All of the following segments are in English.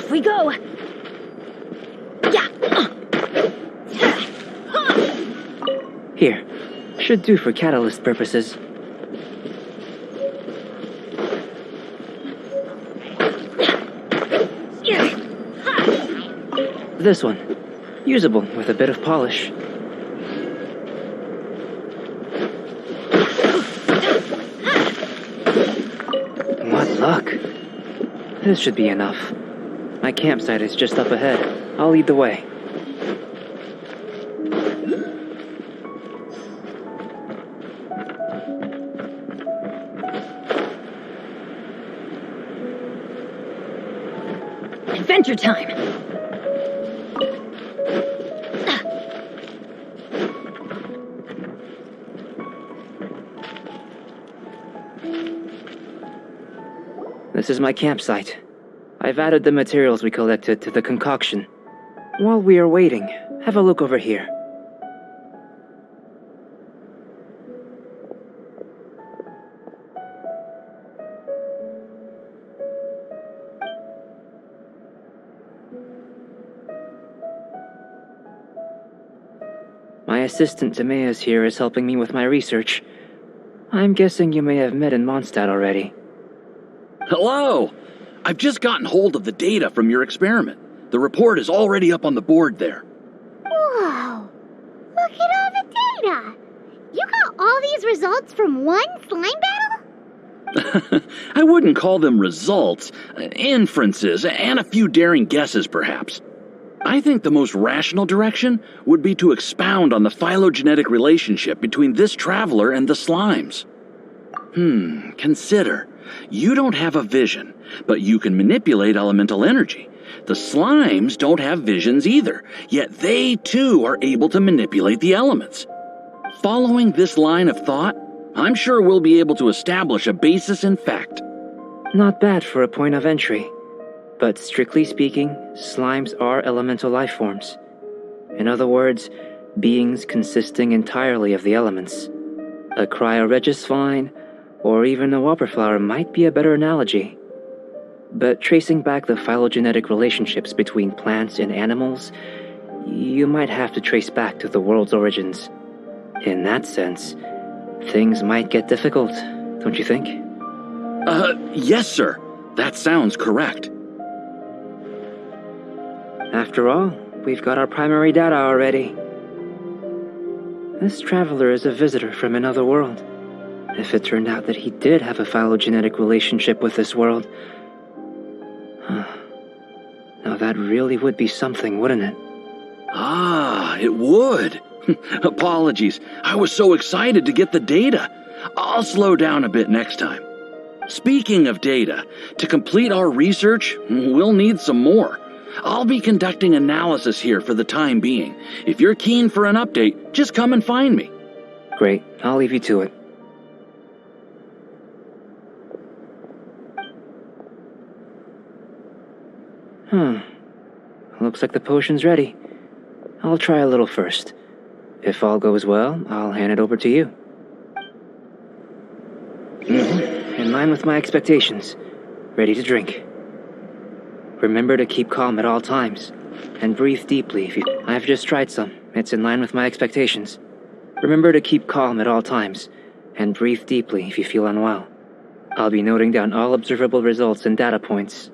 Off we go! Yeah! Here. Should do for catalyst purposes. This one. Usable with a bit of polish. What luck. This should be enough. My campsite is just up ahead. I'll lead the way. Adventure time! This is my campsite. I've added the materials we collected to the concoction. While we are waiting, have a look over here. My assistant Timaeus here is helping me with my research. I'm guessing you may have met in Mondstadt already. Hello! I've just gotten hold of the data from your experiment. The report is already up on the board there. Whoa! Look at all the data! You got all these results from one slime battle? I wouldn't call them results, inferences, and a few daring guesses perhaps. I think the most rational direction would be to expound on the phylogenetic relationship between this traveler and the slimes. Consider. You don't have a vision, but you can manipulate elemental energy. The slimes don't have visions either, yet they too are able to manipulate the elements. Following this line of thought, I'm sure we'll be able to establish a basis in fact. Not bad for a point of entry. But strictly speaking, slimes are elemental life forms. In other words, beings consisting entirely of the elements. A cryoregisvine, or even a whopperflower might be a better analogy. But tracing back the phylogenetic relationships between plants and animals, you might have to trace back to the world's origins. In that sense, things might get difficult, don't you think? Yes, sir. That sounds correct. After all, we've got our primary data already. This traveler is a visitor from another world. If it turned out that he did have a phylogenetic relationship with this world... Now that really would be something, wouldn't it? Ah, it would. Apologies. I was so excited to get the data. I'll slow down a bit next time. Speaking of data, to complete our research, we'll need some more. I'll be conducting analysis here for the time being. If you're keen for an update, just come and find me. Great. I'll leave you to it. Looks like the potion's ready. I'll try a little first. If all goes well, I'll hand it over to you. In line with my expectations. Ready to drink. Remember to keep calm at all times. And breathe deeply if you... I've just tried some. It's in line with my expectations. Remember to keep calm at all times. And breathe deeply if you feel unwell. I'll be noting down all observable results and data points.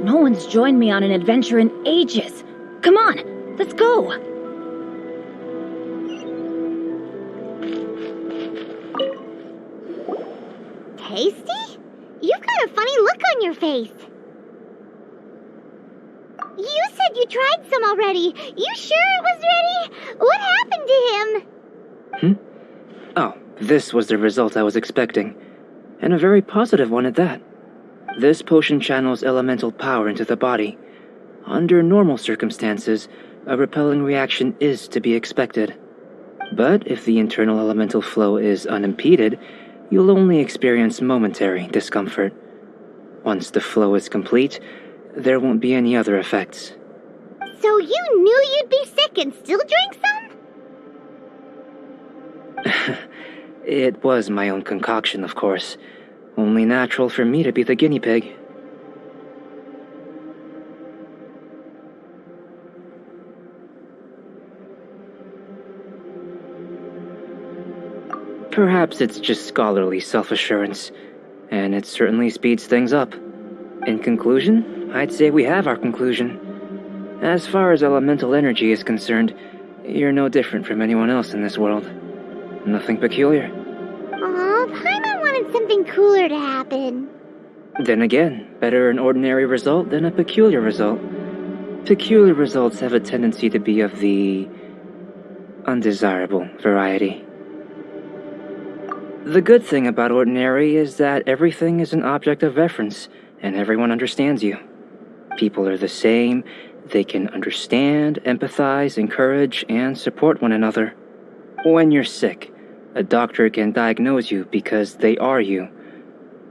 No one's joined me on an adventure in ages. Come on, let's go! Tasty? You've got a funny look on your face. You said you tried some already. You sure it was ready? What happened to him? Oh, this was the result I was expecting. And a very positive one at that. This potion channels elemental power into the body. Under normal circumstances, a repelling reaction is to be expected. But if the internal elemental flow is unimpeded, you'll only experience momentary discomfort. Once the flow is complete, there won't be any other effects. So you knew you'd be sick and still drank some? It was my own concoction, of course. Only natural for me to be the guinea pig. Perhaps it's just scholarly self-assurance, and it certainly speeds things up. In conclusion, I'd say we have our conclusion. As far as elemental energy is concerned, you're no different from anyone else in this world. Nothing peculiar. Aw, Paimon wanted something cooler to happen. Then again, better an ordinary result than a peculiar result. Peculiar results have a tendency to be of the undesirable variety. The good thing about ordinary is that everything is an object of reference, and everyone understands you. People are the same. They can understand, empathize, encourage, and support one another. When you're sick, a doctor can diagnose you because they are you.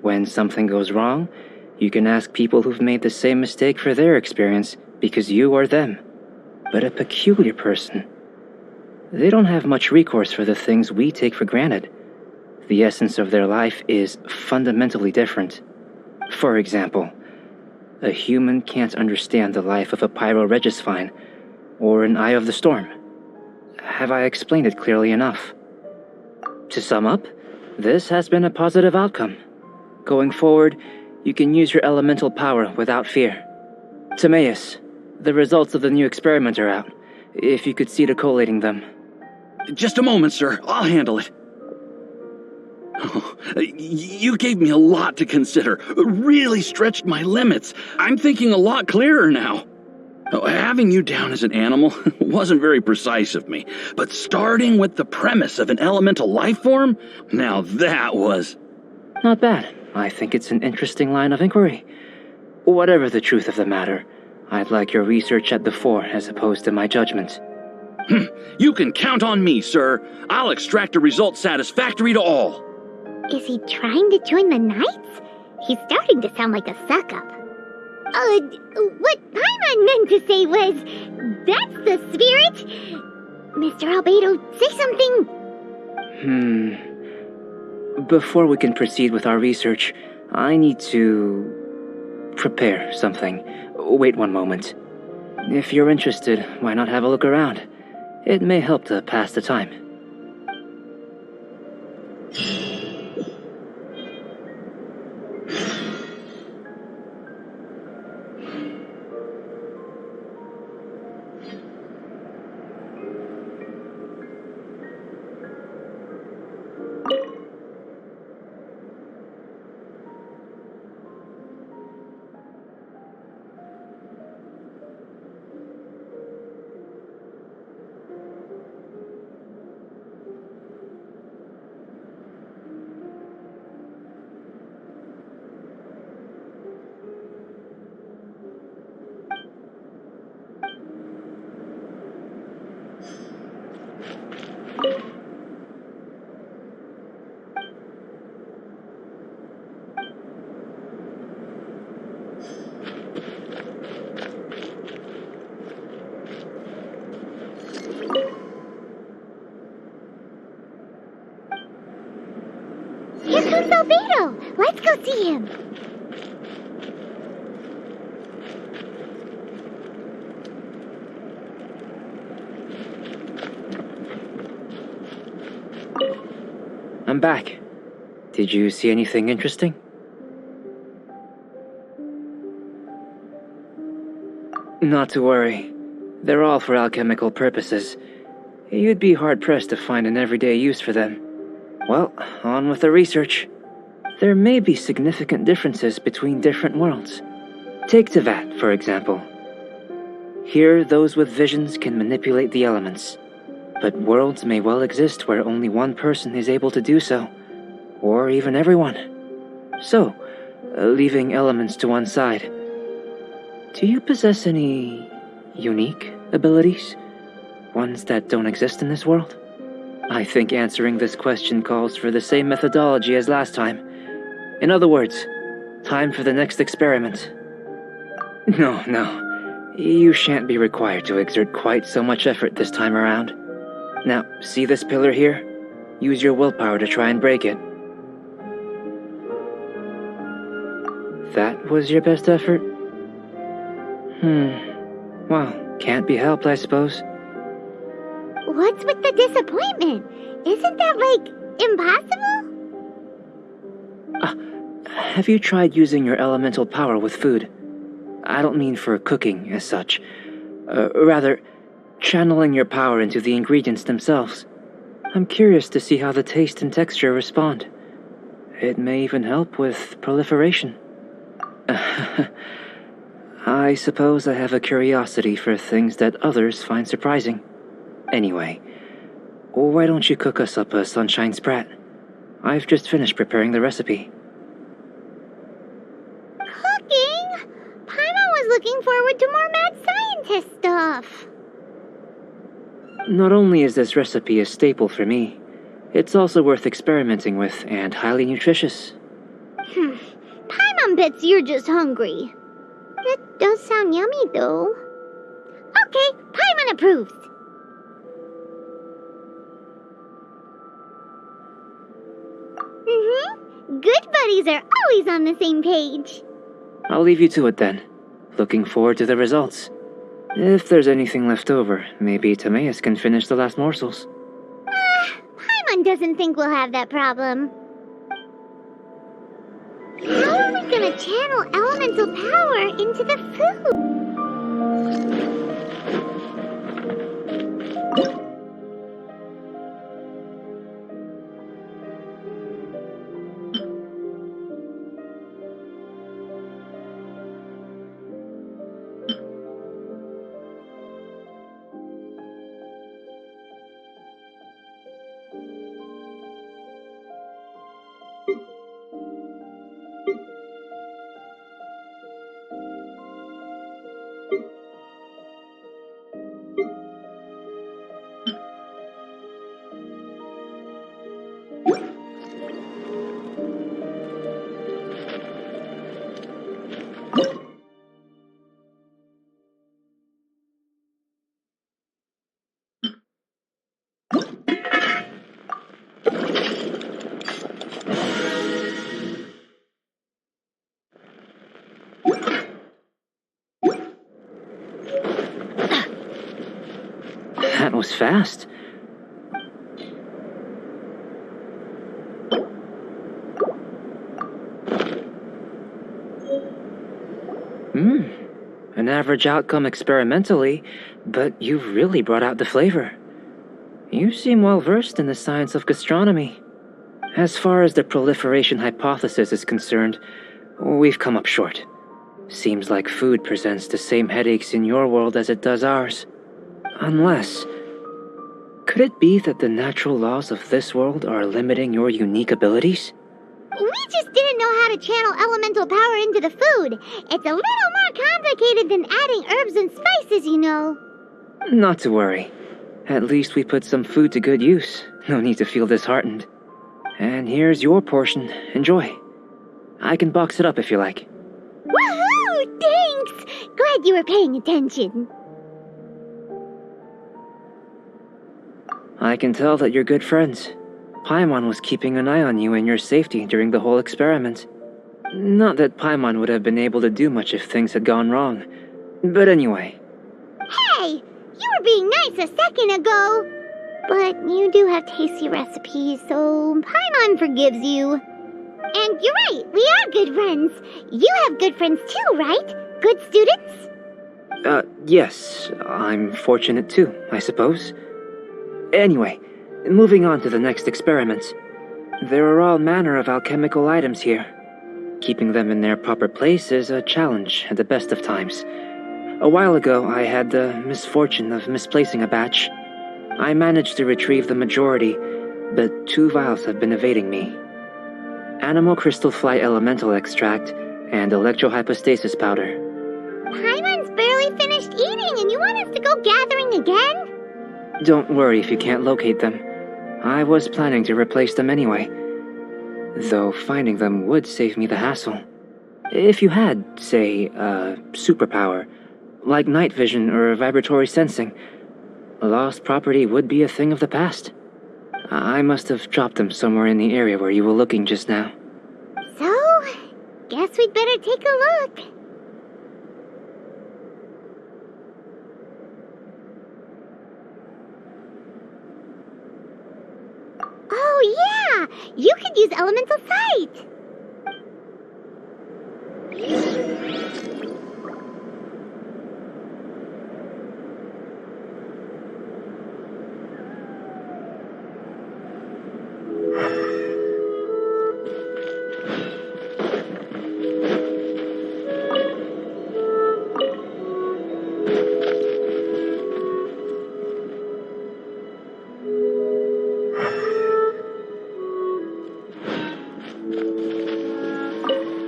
When something goes wrong, you can ask people who've made the same mistake for their experience because you are them. But a peculiar person, they don't have much recourse for the things we take for granted. The essence of their life is fundamentally different. For example, a human can't understand the life of a pyroregisvine or an eye of the storm. Have I explained it clearly enough? To sum up, this has been a positive outcome. Going forward, you can use your elemental power without fear. Timaeus, the results of the new experiment are out. If you could see to collating them. Just a moment, sir. I'll handle it. Oh, you gave me a lot to consider. Really stretched my limits. I'm thinking a lot clearer now. Having you down as an animal wasn't very precise of me, but starting with the premise of an elemental life form, now that was... Not bad. I think it's an interesting line of inquiry. Whatever the truth of the matter, I'd like your research at the fore as opposed to my judgment. You can count on me, sir. I'll extract a result satisfactory to all. Is he trying to join the Knights? He's starting to sound like a suck-up. What Paimon meant to say was, that's the spirit. Mr. Albedo, say something. Before we can proceed with our research, I need to prepare something. Wait one moment. If you're interested, why not have a look around? It may help to pass the time. Here comes Albedo. Let's go see him. I'm back. Did you see anything interesting? Not to worry. They're all for alchemical purposes. You'd be hard-pressed to find an everyday use for them. Well, on with the research. there may be significant differences between different worlds. Take Tevat, for example. Here, those with visions can manipulate the elements, but worlds may well exist where only one person is able to do so, or even everyone. So, leaving elements to one side, do you possess any unique abilities? Ones that don't exist in this world? I think answering this question calls for the same methodology as last time. In other words, time for the next experiment. No, you shan't be required to exert quite so much effort this time around. Now, see this pillar here? Use your willpower to try and break it. That was your best effort? Well, can't be helped, I suppose. What's with the disappointment? Isn't that, impossible? Have you tried using your elemental power with food? I don't mean for cooking as such. Rather, channeling your power into the ingredients themselves. I'm curious to see how the taste and texture respond. It may even help with proliferation. I suppose I have a curiosity for things that others find surprising. Anyway, why don't you cook us up a sunshine sprat? I've just finished preparing the recipe. Cooking? Paimon was looking forward to more mad scientist stuff. Not only is this recipe a staple for me, it's also worth experimenting with and highly nutritious. Paimon bets you're just hungry. That does sound yummy, though. Okay, Paimon approves. Good buddies are always on the same page. I'll leave you to it then. Looking forward to the results. If there's anything left over, maybe Timaeus can finish the last morsels. Paimon doesn't think we'll have that problem. How are we gonna channel elemental power into the food? That was fast. An average outcome experimentally, but you've really brought out the flavor. You seem well versed in the science of gastronomy. As far as the proliferation hypothesis is concerned, we've come up short. Seems like food presents the same headaches in your world as it does ours. Unless... could it be that the natural laws of this world are limiting your unique abilities? We just didn't know how to channel elemental power into the food. It's a little more complicated than adding herbs and spices, you know. Not to worry. At least we put some food to good use. No need to feel disheartened. And here's your portion. Enjoy. I can box it up if you like. Woohoo! Thanks! Glad you were paying attention. I can tell that you're good friends. Paimon was keeping an eye on you and your safety during the whole experiment. Not that Paimon would have been able to do much if things had gone wrong. But anyway. Hey! You were being nice a second ago! But you do have tasty recipes, so Paimon forgives you. And you're right, we are good friends. You have good friends too, right? Good students? Yes. I'm fortunate too, I suppose. Anyway, moving on to the next experiment. There are all manner of alchemical items here. Keeping them in their proper place is a challenge at the best of times. A while ago, I had the misfortune of misplacing a batch. I managed to retrieve the majority, but 2 vials have been evading me. Animal crystal fly elemental extract and electrohypostasis powder. Paimon's barely finished eating and you want us to go gathering again? Don't worry if you can't locate them. I was planning to replace them anyway. Though finding them would save me the hassle. If you had, say, a superpower, like night vision or vibratory sensing, lost property would be a thing of the past. I must have dropped them somewhere in the area where you were looking just now. So, guess we'd better take a look. Oh yeah! You could use elemental sight!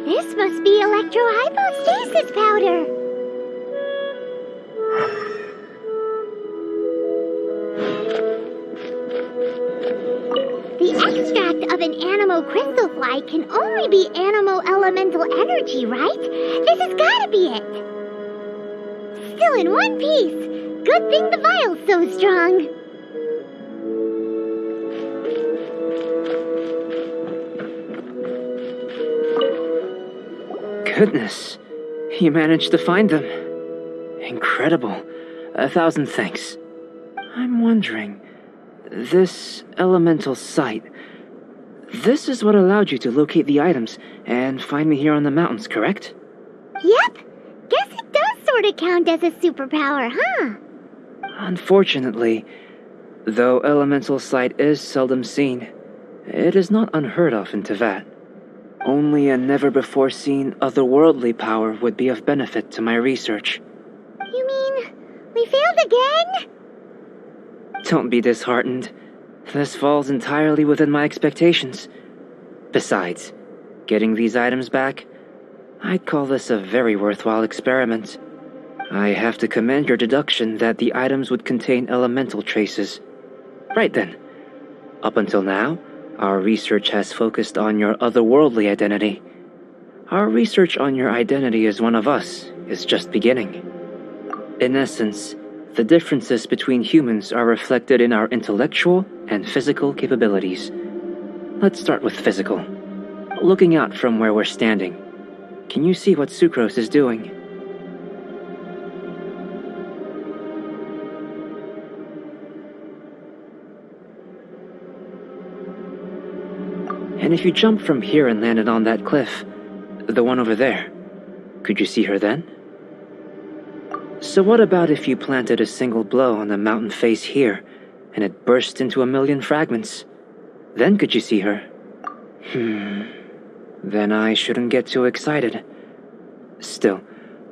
This must be electrohypostasis powder. The extract of an animo crystal fly can only be animo elemental energy, right? This has gotta be it. Still in one piece. Good thing the vial's so strong. Goodness, you managed to find them. Incredible. 1,000 thanks. I'm wondering, this elemental sight, this is what allowed you to locate the items and find me here on the mountains, correct? Yep. Guess it does sort of count as a superpower, huh? Unfortunately, though elemental sight is seldom seen, it is not unheard of in Teyvat. Only a never-before-seen otherworldly power would be of benefit to my research. You mean, we failed again? Don't be disheartened. This falls entirely within my expectations. Besides, getting these items back, I'd call this a very worthwhile experiment. I have to commend your deduction that the items would contain elemental traces. Right then. Up until now, our research has focused on your otherworldly identity. Our research on your identity as one of us is just beginning. In essence, the differences between humans are reflected in our intellectual and physical capabilities. Let's start with physical. Looking out from where we're standing, can you see what Sucrose is doing? And if you jumped from here and landed on that cliff, the one over there, could you see her then? So what about if you planted a single blow on the mountain face here, and it burst into 1,000,000 fragments? Then could you see her? Then I shouldn't get too excited. Still,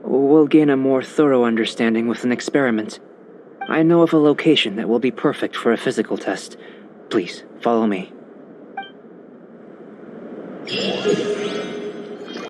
we'll gain a more thorough understanding with an experiment. I know of a location that will be perfect for a physical test. Please, follow me.